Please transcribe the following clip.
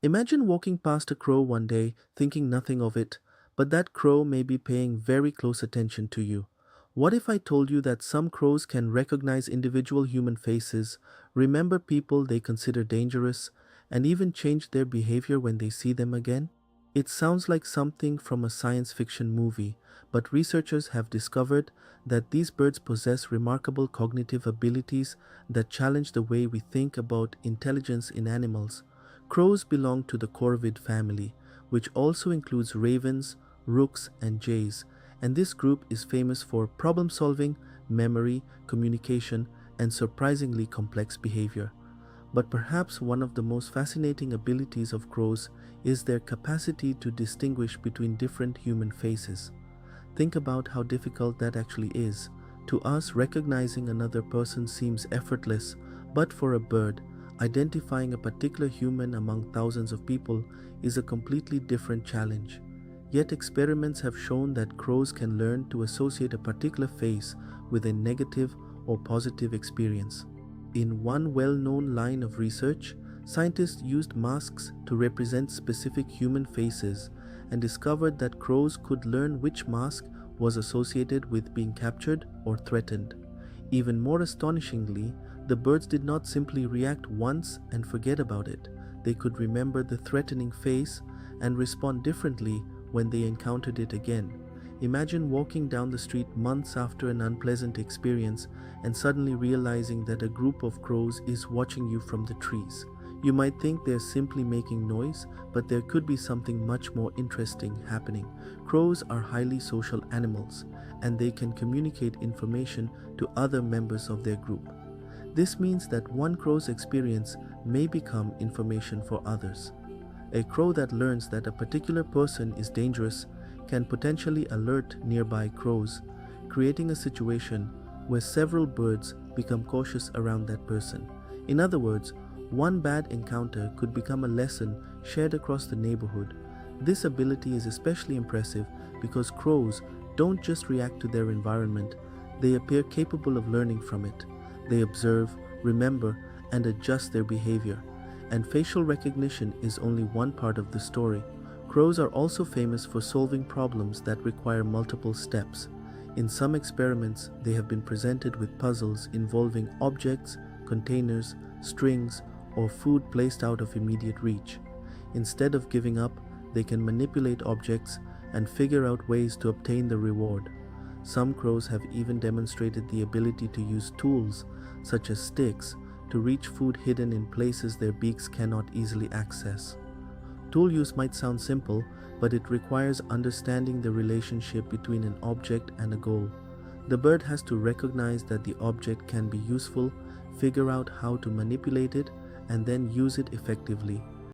Imagine walking past a crow one day, thinking nothing of it, but that crow may be paying very close attention to you. What if I told you that some crows can recognize individual human faces, remember people they consider dangerous, and even change their behavior when they see them again? It sounds like something from a science fiction movie, but researchers have discovered that these birds possess remarkable cognitive abilities that challenge the way we think about intelligence in animals. Crows belong to the corvid family, which also includes ravens, rooks, and jays, and this group is famous for problem solving, memory, communication, and surprisingly complex behavior. But perhaps one of the most fascinating abilities of crows is their capacity to distinguish between different human faces. Think about how difficult that actually is. To us, recognizing another person seems effortless, but for a bird, identifying a particular human among thousands of people is a completely different challenge. Yet experiments have shown that crows can learn to associate a particular face with a negative or positive experience. In one well-known line of research, scientists used masks to represent specific human faces and discovered that crows could learn which mask was associated with being captured or threatened. Even more astonishingly, the birds did not simply react once and forget about it. They could remember the threatening face and respond differently when they encountered it again. Imagine walking down the street months after an unpleasant experience and suddenly realizing that a group of crows is watching you from the trees. You might think they're simply making noise, but there could be something much more interesting happening. Crows are highly social animals, and they can communicate information to other members of their group. This means that one crow's experience may become information for others. A crow that learns that a particular person is dangerous can potentially alert nearby crows, creating a situation where several birds become cautious around that person. In other words, one bad encounter could become a lesson shared across the neighborhood. This ability is especially impressive because crows don't just react to their environment, they appear capable of learning from it. They observe, remember, and adjust their behavior. And facial recognition is only one part of the story. Crows are also famous for solving problems that require multiple steps. In some experiments, they have been presented with puzzles involving objects, containers, strings, or food placed out of immediate reach. Instead of giving up, they can manipulate objects and figure out ways to obtain the reward. Some crows have even demonstrated the ability to use tools, such as sticks, to reach food hidden in places their beaks cannot easily access. Tool use might sound simple, but it requires understanding the relationship between an object and a goal. The bird has to recognize that the object can be useful, figure out how to manipulate it, and then use it effectively.